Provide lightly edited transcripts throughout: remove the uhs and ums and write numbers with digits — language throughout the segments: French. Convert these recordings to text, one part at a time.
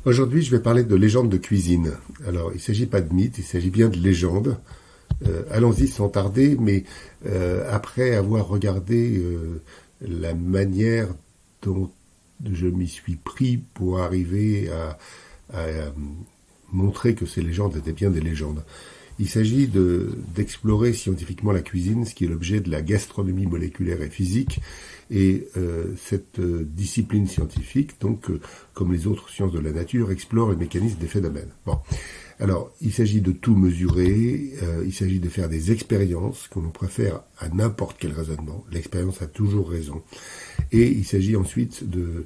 Aujourd'hui, je vais parler de légendes de cuisine. Alors, il ne s'agit pas de mythes, il s'agit bien de légendes. Allons-y sans tarder, mais après avoir regardé la manière dont je m'y suis pris pour arriver à montrer que ces légendes étaient bien des légendes. Il s'agit d'explorer scientifiquement la cuisine, ce qui est l'objet de la gastronomie moléculaire et physique, et cette discipline scientifique, donc comme les autres sciences de la nature, explore les mécanismes des phénomènes. Bon. Alors, il s'agit de tout mesurer, il s'agit de faire des expériences que l'on préfère à n'importe quel raisonnement. L'expérience a toujours raison. Et il s'agit ensuite de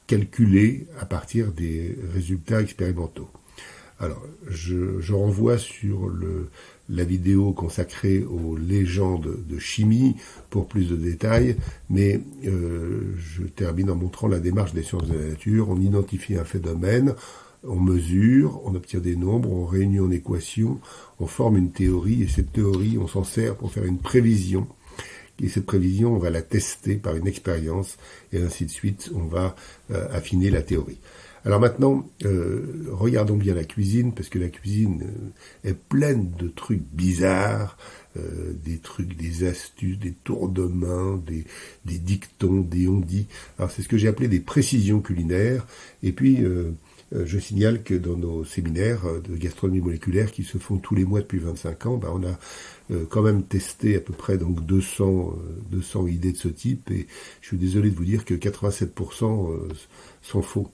calculer à partir des résultats expérimentaux. Alors, je renvoie sur la vidéo consacrée aux légendes de chimie pour plus de détails, mais je termine en montrant la démarche des sciences de la nature. On identifie un phénomène, on mesure, on obtient des nombres, on réunit en équations, on forme une théorie, et cette théorie, on s'en sert pour faire une prévision. Et cette prévision, on va la tester par une expérience, et ainsi de suite, on va affiner la théorie. Alors maintenant, regardons bien la cuisine, parce que la cuisine est pleine de trucs bizarres, des trucs, des astuces, des tours de main, des dictons, des on-dit. Alors c'est ce que j'ai appelé des précisions culinaires, et puis je signale que dans nos séminaires de gastronomie moléculaire qui se font tous les mois depuis 25 ans, on a quand même testé à peu près donc 200 idées de ce type, et je suis désolé de vous dire que 87% sont faux.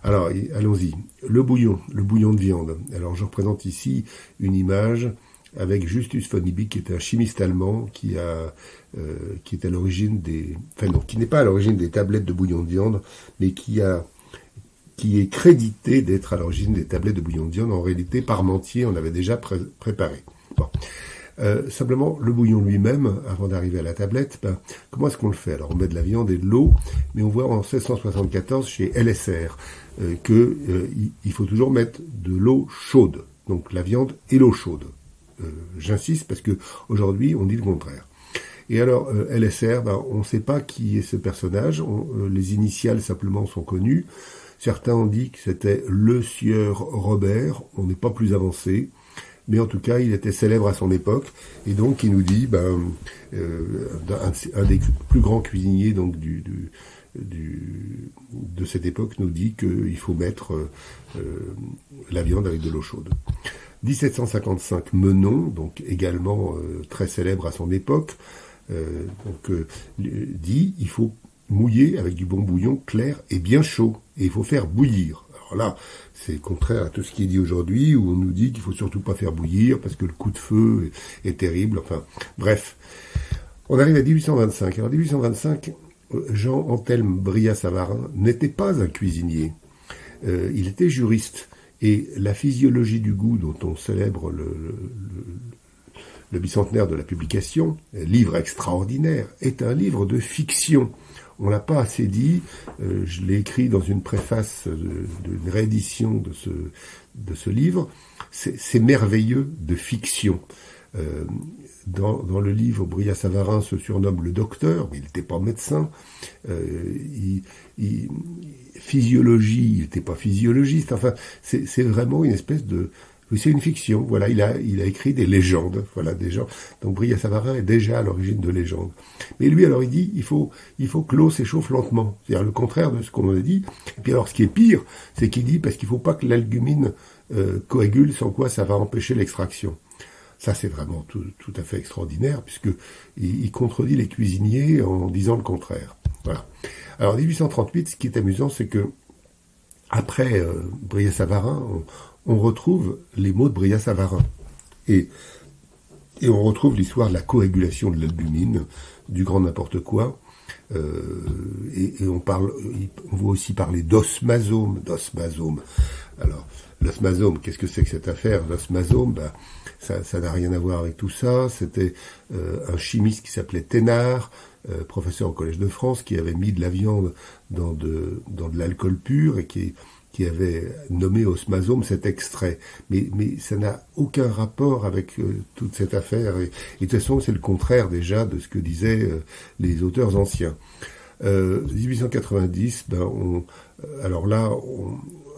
Alors, allons-y. Le bouillon de viande. Alors, je représente ici une image avec Justus von Liebig, qui est un chimiste allemand qui est à l'origine qui n'est pas à l'origine des tablettes de bouillon de viande, mais qui est crédité d'être à l'origine des tablettes de bouillon de viande. En réalité, Parmentier en avait déjà préparé. Bon. Simplement, le bouillon lui-même, avant d'arriver à la tablette, comment est-ce qu'on le fait? Alors, on met de la viande et de l'eau, mais on voit en 1674 chez LSR qu'il faut toujours mettre de l'eau chaude, donc la viande et l'eau chaude. J'insiste parce que aujourd'hui, on dit le contraire. Et alors, LSR, on ne sait pas qui est ce personnage, les initiales simplement sont connues. Certains ont dit que c'était le sieur Robert, on n'est pas plus avancé. Mais en tout cas, il était célèbre à son époque, et donc il nous dit, un des plus grands cuisiniers donc de cette époque nous dit qu'il faut mettre la viande avec de l'eau chaude. 1755, Menon, donc également très célèbre à son époque, dit il faut mouiller avec du bon bouillon clair et bien chaud, et il faut faire bouillir. Alors là, c'est contraire à tout ce qui est dit aujourd'hui, où on nous dit qu'il faut surtout pas faire bouillir parce que le coup de feu est terrible. Enfin, bref. On arrive à 1825. Alors 1825, Jean-Anthelme Brillat-Savarin n'était pas un cuisinier. Il était juriste. Et la physiologie du goût, dont on célèbre le bicentenaire de la publication, livre extraordinaire, est un livre de fiction. On l'a pas assez dit, je l'ai écrit dans une préface d'une réédition de ce livre, c'est merveilleux de fiction. Dans le livre, Brillat-Savarin se surnomme le docteur, mais il n'était pas médecin. Physiologie, il n'était pas physiologiste. Enfin, c'est vraiment une espèce de... C'est une fiction, voilà, il a écrit des légendes, voilà, des gens. Donc Brillat-Savarin est déjà à l'origine de légendes. Mais lui, alors, il dit, il faut que l'eau s'échauffe lentement. C'est-à-dire le contraire de ce qu'on a dit. Et puis alors, ce qui est pire, c'est qu'il dit, parce qu'il faut pas que l'albumine coagule, sans quoi ça va empêcher l'extraction. Ça, c'est vraiment tout à fait extraordinaire, puisque il contredit les cuisiniers en disant le contraire. Voilà. Alors, 1838, ce qui est amusant, c'est que, après Brillat-Savarin, on retrouve les mots de Brillat-Savarin. Et on retrouve l'histoire de la coagulation de l'albumine, du grand n'importe quoi. Et on voit aussi parler d'osmasome. Alors, l'osmasome, qu'est-ce que c'est que cette affaire? L'osmasome, ça n'a rien à voir avec tout ça. C'était un chimiste qui s'appelait Thénard, professeur au Collège de France, qui avait mis de la viande dans de l'alcool pur et qui avait nommé osmasome cet extrait. Mais ça n'a aucun rapport avec toute cette affaire. Et de toute façon, c'est le contraire déjà de ce que disaient les auteurs anciens. 1890, alors là,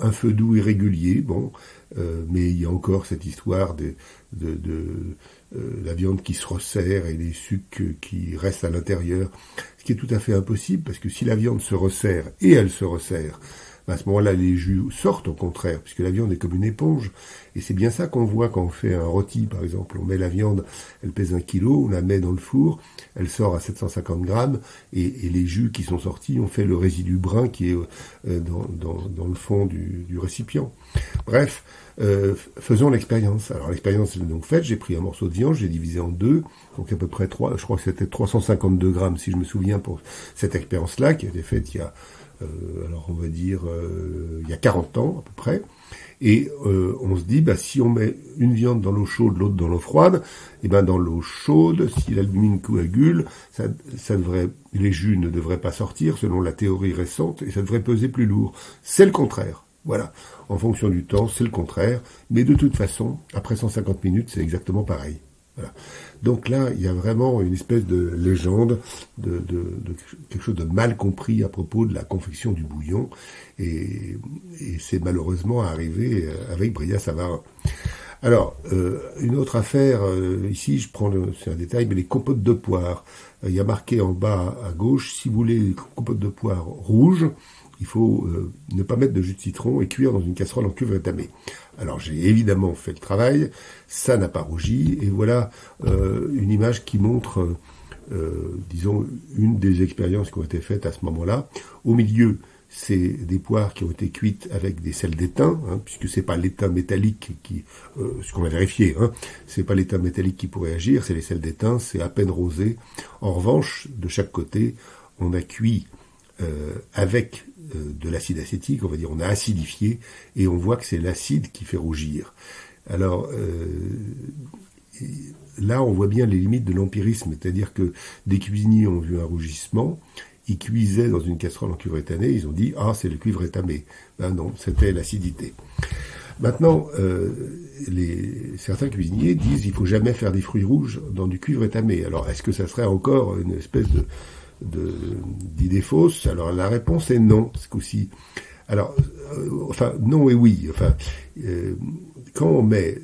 un feu doux irrégulier, bon, mais il y a encore cette histoire de la viande qui se resserre et les sucs qui restent à l'intérieur, ce qui est tout à fait impossible, parce que si la viande se resserre, et elle se resserre, à ce moment-là, les jus sortent au contraire, puisque la viande est comme une éponge. Et c'est bien ça qu'on voit quand on fait un rôti, par exemple. On met la viande, elle pèse 1 kilo, on la met dans le four, elle sort à 750 grammes, et les jus qui sont sortis ont fait le résidu brun qui est dans le fond du récipient. Bref, faisons l'expérience. Alors l'expérience est donc faite, j'ai pris un morceau de viande, j'ai divisé en deux, donc à peu près 3, je crois que c'était 352 grammes, si je me souviens, pour cette expérience-là, qui a été faite il y a alors on va dire il y a 40 ans à peu près, et on se dit si on met une viande dans l'eau chaude, l'autre dans l'eau froide, et dans l'eau chaude, si l'albumine coagule, ça devrait, les jus ne devraient pas sortir selon la théorie récente, et ça devrait peser plus lourd. C'est le contraire. Voilà. En fonction du temps, c'est le contraire, mais de toute façon, après 150 minutes, c'est exactement pareil. Voilà. Donc là, il y a vraiment une espèce de légende, de quelque chose de mal compris à propos de la confection du bouillon, et c'est malheureusement arrivé avec Brillat-Savarin. Alors, une autre affaire, ici, c'est un détail, mais les compotes de poire. Il y a marqué en bas à gauche, si vous voulez les compotes de poire rouges, il faut ne pas mettre de jus de citron et cuire dans une casserole en cuivre étamé. Alors j'ai évidemment fait le travail, ça n'a pas rougi, et voilà une image qui montre, disons, une des expériences qui ont été faites à ce moment-là. Au milieu, c'est des poires qui ont été cuites avec des sels d'étain, puisque c'est pas l'étain métallique ce qu'on a vérifié, c'est pas l'étain métallique qui pourrait agir, c'est les sels d'étain, c'est à peine rosé. En revanche, de chaque côté, on a cuit avec de l'acide acétique, on va dire, on a acidifié, et on voit que c'est l'acide qui fait rougir. Alors, là, on voit bien les limites de l'empirisme, c'est-à-dire que des cuisiniers ont vu un rougissement, ils cuisaient dans une casserole en cuivre étamé, ils ont dit « Ah, c'est le cuivre étamé ». Non, c'était l'acidité. Maintenant, certains cuisiniers disent « Il ne faut jamais faire des fruits rouges dans du cuivre étamé ». Alors, est-ce que ça serait encore une espèce d'idée fausse? Alors la réponse est non, ce coup-ci. Alors, non et oui. Quand on met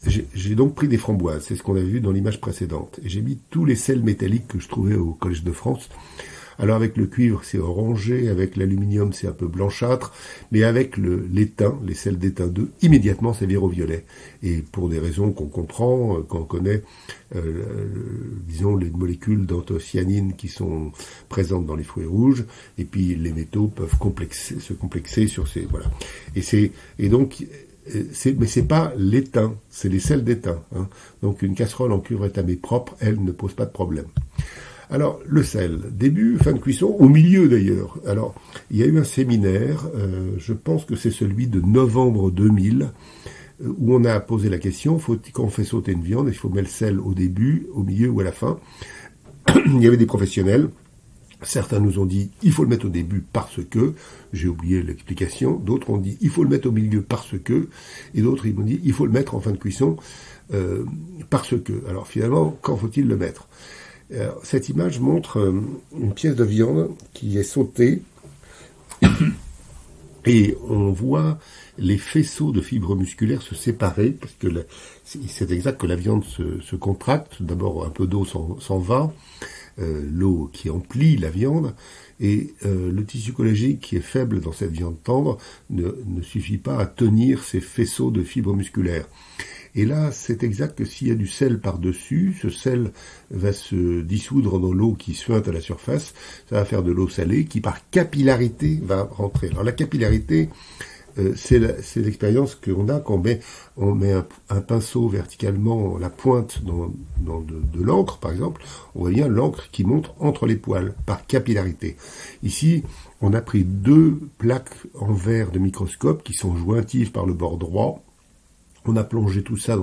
j'ai donc pris des framboises, c'est ce qu'on avait vu dans l'image précédente, et j'ai mis tous les sels métalliques que je trouvais au Collège de France. Alors avec le cuivre, c'est orangé, avec l'aluminium, c'est un peu blanchâtre, mais avec l'étain, les sels d'étain 2, immédiatement, c'est vert-violet. Et pour des raisons qu'on comprend, quand on connaît, disons, les molécules d'anthocyanine qui sont présentes dans les fruits rouges, et puis les métaux peuvent se complexer sur ces... Voilà. Mais c'est pas l'étain, c'est les sels d'étain. Donc une casserole en cuivre étamé propre, elle ne pose pas de problème. Alors, le sel, début, fin de cuisson, au milieu d'ailleurs. Alors, il y a eu un séminaire, je pense que c'est celui de novembre 2000, où on a posé la question, quand on fait sauter une viande, il faut mettre le sel au début, au milieu ou à la fin. Il y avait des professionnels, certains nous ont dit, il faut le mettre au début parce que, j'ai oublié l'explication, d'autres ont dit, il faut le mettre au milieu parce que, et d'autres, ils m'ont dit, il faut le mettre en fin de cuisson parce que. Alors finalement, quand faut-il le mettre ? Alors, cette image montre une pièce de viande qui est sautée et on voit les faisceaux de fibres musculaires se séparer parce que c'est exact que la viande se contracte. D'abord, un peu d'eau s'en va, l'eau qui emplit la viande, et le tissu collagénique qui est faible dans cette viande tendre ne suffit pas à tenir ces faisceaux de fibres musculaires. Et là, c'est exact que s'il y a du sel par-dessus, ce sel va se dissoudre dans l'eau qui suinte à la surface, ça va faire de l'eau salée qui, par capillarité, va rentrer. Alors la capillarité, c'est l'expérience qu'on a quand on met un pinceau verticalement, la pointe dans de l'encre, par exemple, on voit bien l'encre qui monte entre les poils, par capillarité. Ici, on a pris 2 plaques en verre de microscope qui sont jointives par le bord droit. On a plongé tout ça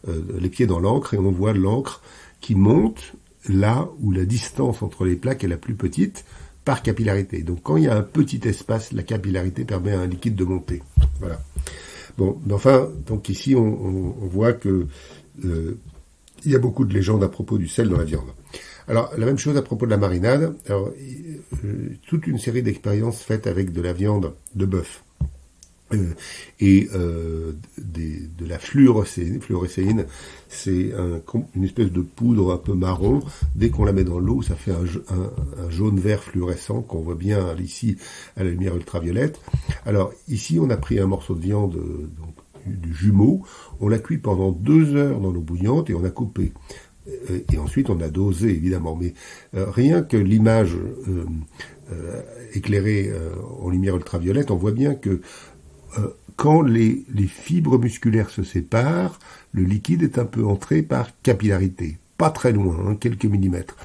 les pieds dans l'encre et on voit l'encre qui monte là où la distance entre les plaques est la plus petite par capillarité. Donc quand il y a un petit espace, la capillarité permet à un liquide de monter. Voilà. Bon, mais enfin, donc ici on voit que il y a beaucoup de légendes à propos du sel dans la viande. Alors, la même chose à propos de la marinade. Alors, toute une série d'expériences faites avec de la viande de bœuf et de la fluorescéine. Fluorescéine, c'est une espèce de poudre un peu marron. Dès qu'on la met dans l'eau, ça fait un jaune-vert fluorescent qu'on voit bien ici à la lumière ultraviolette. Alors, ici, on a pris un morceau de viande donc, du jumeau, on l'a cuit pendant 2 heures dans l'eau bouillante et on a coupé. Et ensuite, on a dosé, évidemment. Mais rien que l'image éclairée en lumière ultraviolette, on voit bien que quand les fibres musculaires se séparent, le liquide est un peu entré par capillarité. Pas très loin, hein, quelques millimètres.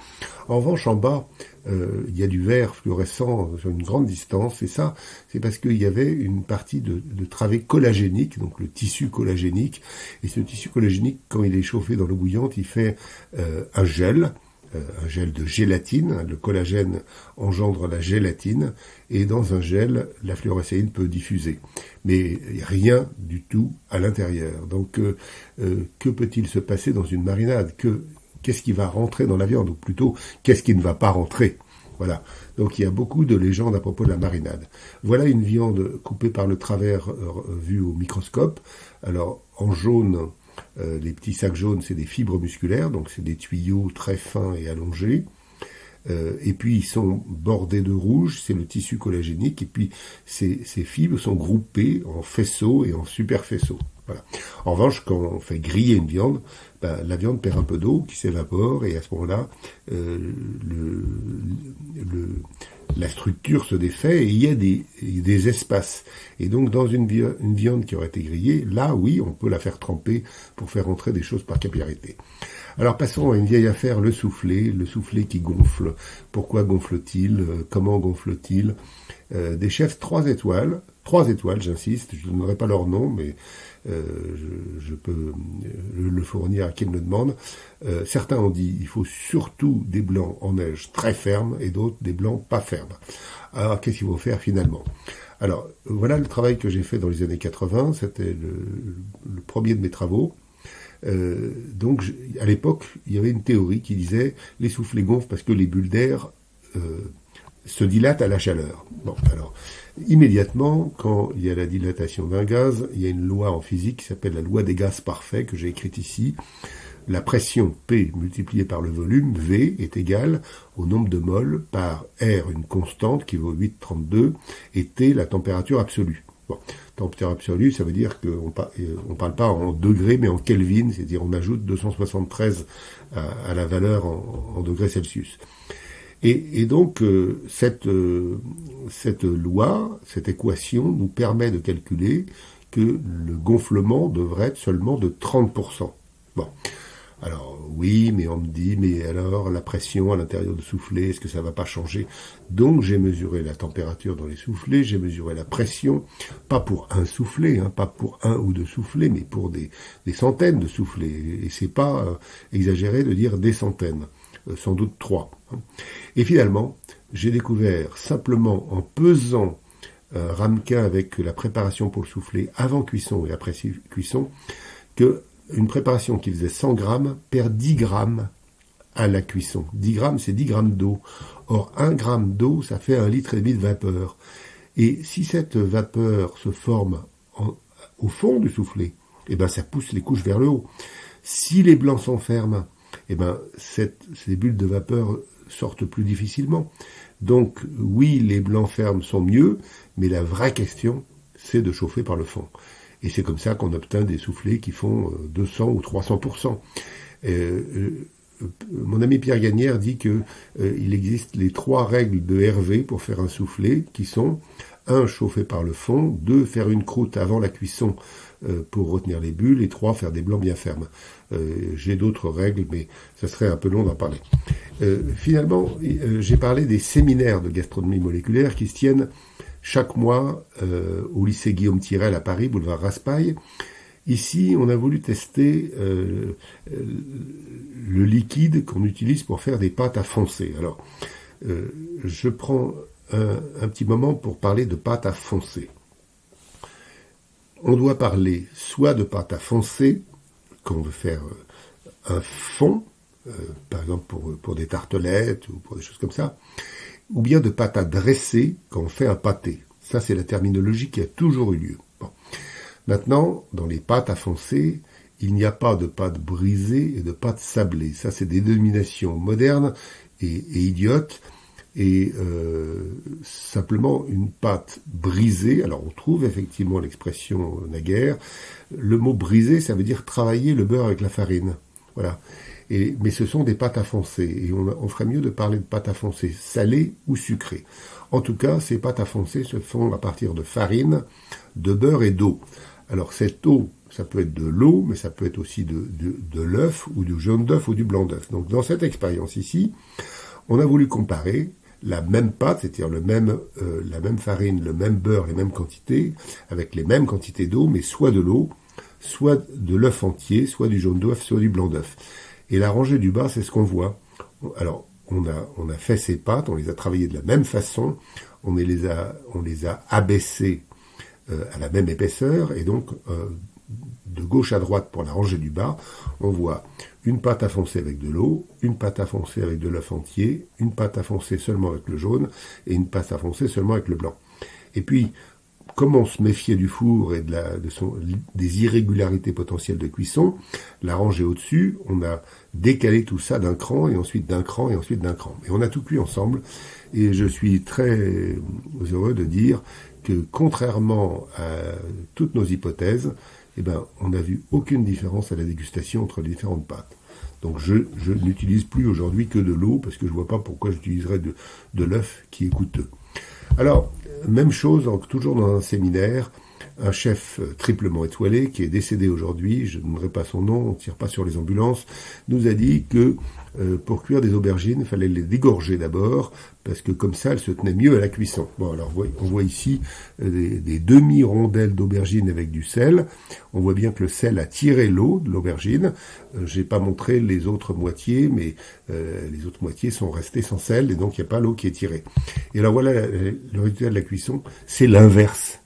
En revanche, en bas, il y a du vert fluorescent sur une grande distance, et ça, c'est parce qu'il y avait une partie de travée collagénique, donc le tissu collagénique, et ce tissu collagénique, quand il est chauffé dans l'eau bouillante, il fait un gel de gélatine. Le collagène engendre la gélatine, et dans un gel, la fluorescéine peut diffuser. Mais rien du tout à l'intérieur. Donc, que peut-il se passer dans une marinade ? Qu'est-ce qui va rentrer dans la viande, ou plutôt, qu'est-ce qui ne va pas rentrer ? Voilà. Donc il y a beaucoup de légendes à propos de la marinade. Voilà une viande coupée par le travers vue au microscope. Alors en jaune, les petits sacs jaunes, c'est des fibres musculaires, donc c'est des tuyaux très fins et allongés. Et puis ils sont bordés de rouge, c'est le tissu collagénique, et puis ces fibres sont groupées en faisceaux et en superfaisceaux. Voilà. En revanche, quand on fait griller une viande, la viande perd un peu d'eau qui s'évapore, et à ce moment-là, la structure se défait, et il y a des espaces. Et donc, dans une viande qui aurait été grillée, là, oui, on peut la faire tremper pour faire entrer des choses par capillarité. Alors, passons à une vieille affaire, le soufflé qui gonfle. Pourquoi gonfle-t-il ? Comment gonfle-t-il ? Des chefs 3 étoiles, j'insiste, je ne donnerai pas leur nom, mais je peux le fournir à qui me le demande. Certains ont dit il faut surtout des blancs en neige très fermes, et d'autres des blancs pas fermes. Alors qu'est-ce qu'il faut faire finalement ? Alors voilà le travail que j'ai fait dans les années 80, c'était le premier de mes travaux. Donc à l'époque, il y avait une théorie qui disait les soufflets gonflent parce que les bulles d'air se dilatent à la chaleur. Bon, alors immédiatement, quand il y a la dilatation d'un gaz, il y a une loi en physique qui s'appelle la loi des gaz parfaits, que j'ai écrite ici. La pression P multipliée par le volume, V, est égale au nombre de moles par R, une constante qui vaut 8,32, et T, la température absolue. Bon, température absolue, ça veut dire qu'on ne parle pas en degrés, mais en Kelvin, c'est-à-dire on ajoute 273 à la valeur en degrés Celsius. Et donc, cette loi, cette équation nous permet de calculer que le gonflement devrait être seulement de 30%. Bon. Alors, oui, mais on me dit, mais alors, la pression à l'intérieur du soufflet, est-ce que ça va pas changer ? Donc, j'ai mesuré la température dans les soufflets, j'ai mesuré la pression, pas pour un soufflet, pas pour 1 ou 2 soufflets, mais pour des centaines de soufflets. Et c'est pas exagéré de dire des centaines, sans doute 3. Et finalement, j'ai découvert, simplement en pesant un ramequin avec la préparation pour le soufflet avant cuisson et après cuisson, que une préparation qui faisait 100 grammes perd 10 grammes à la cuisson. 10 grammes, c'est 10 grammes d'eau. Or, 1 gramme d'eau, ça fait 1,5 litre de vapeur. Et si cette vapeur se forme au fond du soufflet, eh ben, ça pousse les couches vers le haut. Si les blancs s'enferment, eh ben, ces bulles de vapeur sortent plus difficilement. Donc, oui, les blancs fermes sont mieux, mais la vraie question, c'est de chauffer par le fond. Et c'est comme ça qu'on obtient des soufflets qui font 200 ou 300%. Mon ami Pierre Gagnère dit que il existe les 3 règles de Hervé pour faire un soufflet, qui sont 1, chauffer par le fond, 2, faire une croûte avant la cuisson pour retenir les bulles, et 3, faire des blancs bien fermes. J'ai d'autres règles, mais ça serait un peu long d'en parler. Finalement, j'ai parlé des séminaires de gastronomie moléculaire qui se tiennent chaque mois au lycée Guillaume Tirel à Paris, boulevard Raspail. Ici, on a voulu tester le liquide qu'on utilise pour faire des pâtes à foncer. Alors, je prends un petit moment pour parler de pâte à foncer. On doit parler soit de pâte à foncer, quand on veut faire un fond, par exemple pour des tartelettes ou pour des choses comme ça, ou bien de pâte à dresser quand on fait un pâté. Ça, c'est la terminologie qui a toujours eu lieu. Bon. Maintenant, dans les pâtes à foncer, il n'y a pas de pâte brisée et de pâte sablée. Ça, c'est des dénominations modernes et idiotes. Et simplement une pâte brisée, alors on trouve effectivement l'expression naguère, le mot brisé, ça veut dire travailler le beurre avec la farine. Voilà. Mais ce sont des pâtes à foncer, et on ferait mieux de parler de pâtes à foncer salées ou sucrées. En tout cas, ces pâtes à foncer se font à partir de farine, de beurre et d'eau. Alors cette eau, ça peut être de l'eau, mais ça peut être aussi de l'œuf, ou du jaune d'œuf, ou du blanc d'œuf. Donc dans cette expérience ici, on a voulu comparer la même pâte, c'est-à-dire la même farine, le même beurre, les mêmes quantités, avec les mêmes quantités d'eau, mais soit de l'eau, soit de l'œuf entier, soit du jaune d'œuf, soit du blanc d'œuf. Et la rangée du bas, c'est ce qu'on voit. Alors, on a fait ces pâtes, on les a travaillées de la même façon, on les a abaissées à la même épaisseur, et donc de gauche à droite pour la rangée du bas, on voit une pâte à foncer avec de l'eau, une pâte à foncer avec de l'œuf entier, une pâte à foncer seulement avec le jaune, et une pâte à foncer seulement avec le blanc. Et puis, comme on se méfiait du four et des irrégularités potentielles de cuisson, la rangée au-dessus, on a décalé tout ça d'un cran, et ensuite d'un cran, et ensuite d'un cran. Et on a tout cuit ensemble, et je suis très heureux de dire que, contrairement à toutes nos hypothèses, eh ben, on n'a vu aucune différence à la dégustation entre les différentes pâtes. Donc je n'utilise plus aujourd'hui que de l'eau, parce que je ne vois pas pourquoi j'utiliserais de l'œuf qui est coûteux. Alors, même chose, toujours dans un séminaire, un chef triplement étoilé, qui est décédé aujourd'hui, je ne donnerai pas son nom, on ne tire pas sur les ambulances, nous a dit que pour cuire des aubergines, il fallait les dégorger d'abord, parce que comme ça, elles se tenaient mieux à la cuisson. Bon, alors on voit ici des demi-rondelles d'aubergines avec du sel. On voit bien que le sel a tiré l'eau de l'aubergine. J'ai pas montré les autres moitiés, mais les autres moitiés sont restées sans sel, et donc il n'y a pas l'eau qui est tirée. Et alors voilà, le résultat de la cuisson, c'est l'inverse.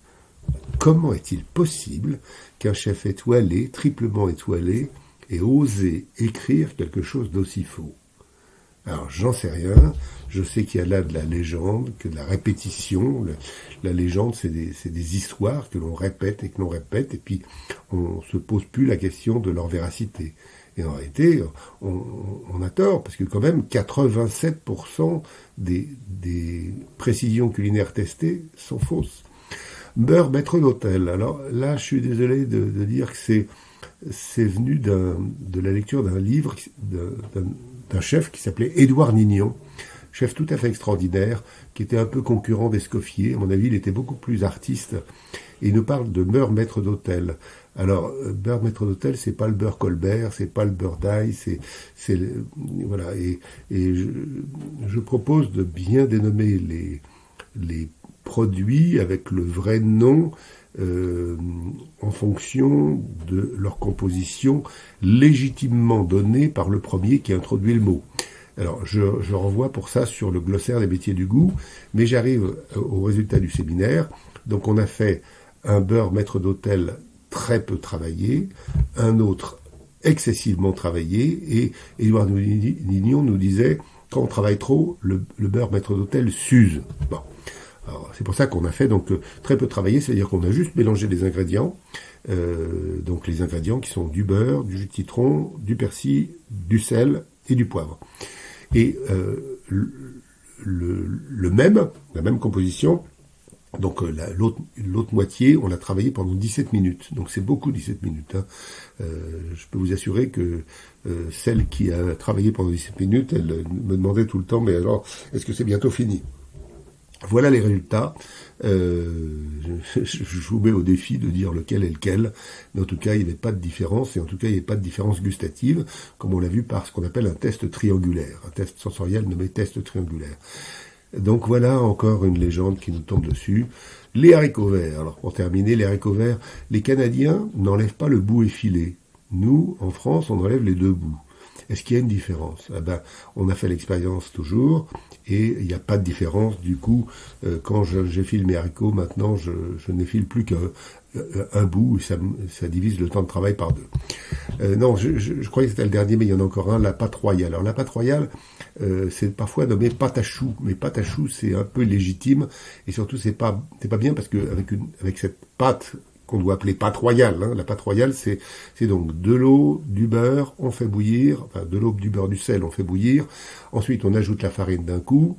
Comment est-il possible qu'un chef étoilé, triplement étoilé, ait osé écrire quelque chose d'aussi faux? Alors, j'en sais rien. Je sais qu'il y a là de la légende, que de la répétition. La légende, c'est des histoires que l'on répète, et puis on se pose plus la question de leur véracité. Et en réalité, on a tort, parce que quand même, 87% des précisions culinaires testées sont fausses. Beurre maître d'hôtel. Alors là, je suis désolé de dire que c'est venu de la lecture d'un livre d'un chef qui s'appelait Édouard Nignon, chef tout à fait extraordinaire, qui était un peu concurrent d'Escoffier. À mon avis, il était beaucoup plus artiste. Et il nous parle de beurre maître d'hôtel. Alors, beurre maître d'hôtel, c'est pas le beurre Colbert, c'est pas le beurre d'ail, voilà. Et je propose de bien dénommer les produits avec le vrai nom en fonction de leur composition légitimement donnée par le premier qui a introduit le mot. Alors, je renvoie pour ça sur le glossaire des métiers du goût, mais j'arrive au résultat du séminaire. Donc, on a fait un beurre maître d'hôtel très peu travaillé, un autre excessivement travaillé, et Édouard Nignon nous disait, quand on travaille trop, le beurre maître d'hôtel s'use. Bon. Alors, c'est pour ça qu'on a fait donc très peu travaillé, c'est-à-dire qu'on a juste mélangé les ingrédients, donc les ingrédients qui sont du beurre, du jus de citron, du persil, du sel et du poivre. Et la même composition, donc l'autre moitié, on l'a travaillé pendant 17 minutes. Donc c'est beaucoup 17 minutes. Hein. Je peux vous assurer que celle qui a travaillé pendant 17 minutes, elle me demandait tout le temps, mais alors, est-ce que c'est bientôt fini ? Voilà les résultats. Je vous mets au défi de dire lequel est lequel. Mais en tout cas, il n'y avait pas de différence. Et en tout cas, il n'y avait pas de différence gustative, comme on l'a vu par ce qu'on appelle un test triangulaire. Un test sensoriel nommé test triangulaire. Donc voilà encore une légende qui nous tombe dessus. Les haricots verts. Alors pour terminer, les haricots verts, les Canadiens n'enlèvent pas le bout effilé. Nous, en France, on enlève les deux bouts. Est-ce qu'il y a une différence? Eh ben, on a fait l'expérience toujours, et il n'y a pas de différence. Du coup, quand j'effile mes haricots, maintenant, je n'effile plus qu'un bout, et ça divise le temps de travail par deux. Non, je croyais que c'était le dernier, mais il y en a encore un, la pâte royale. Alors la pâte royale, c'est parfois nommé pâte à choux, mais pâte à choux, c'est un peu légitime, et surtout c'est pas bien parce que avec cette pâte qu'on doit appeler pâte royale, hein, la pâte royale, c'est donc de l'eau, du beurre, on fait bouillir, enfin de l'eau, du beurre, du sel, on fait bouillir. Ensuite, on ajoute la farine d'un coup.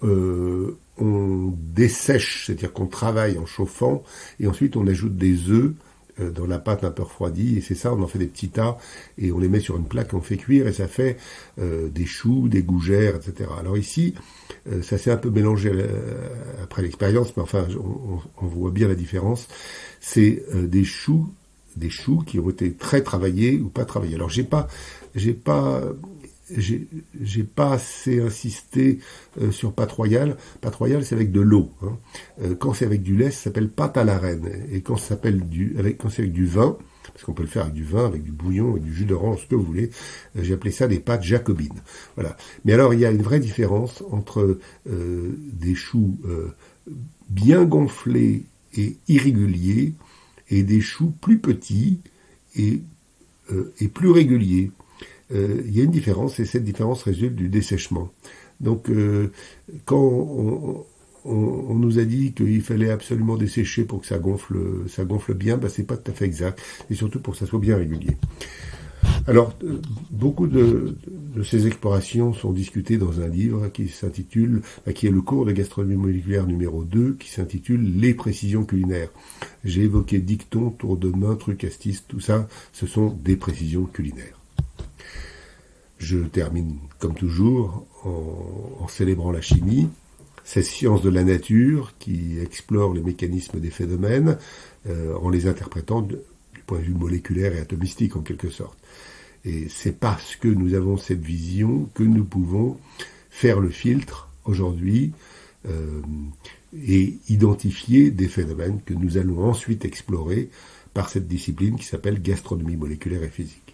On dessèche, c'est-à-dire qu'on travaille en chauffant, et ensuite on ajoute des œufs dans la pâte un peu refroidie, et c'est ça, on en fait des petits tas, et on les met sur une plaque, on fait cuire, et ça fait des choux, des gougères, etc. Alors ici, ça s'est un peu mélangé après l'expérience, mais enfin, on voit bien la différence. C'est des choux qui ont été très travaillés ou pas travaillés. Alors j'ai pas assez insisté sur pâte royale. Pâte royale, c'est avec de l'eau. Hein. Quand c'est avec du lait, ça s'appelle pâte à la reine. Et quand c'est avec du vin, parce qu'on peut le faire avec du vin, avec du bouillon, avec du jus d'orange, ce que vous voulez, j'ai appelé ça des pâtes jacobines. Voilà. Mais alors, il y a une vraie différence entre des choux bien gonflés et irréguliers, et des choux plus petits et plus réguliers. Il y a une différence, et cette différence résulte du dessèchement. Donc, quand on nous a dit qu'il fallait absolument dessécher pour que ça gonfle bien, ben c'est pas tout à fait exact, et surtout pour que ça soit bien régulier. Alors, beaucoup de ces explorations sont discutées dans un livre qui est le cours de gastronomie moléculaire numéro 2, qui s'intitule Les précisions culinaires. J'ai évoqué dictons, tour de main, trucs, astuces, tout ça, ce sont des précisions culinaires. Je termine, comme toujours, en célébrant la chimie, cette science de la nature qui explore les mécanismes des phénomènes en les interprétant du point de vue moléculaire et atomistique en quelque sorte. Et c'est parce que nous avons cette vision que nous pouvons faire le filtre aujourd'hui et identifier des phénomènes que nous allons ensuite explorer par cette discipline qui s'appelle gastronomie moléculaire et physique.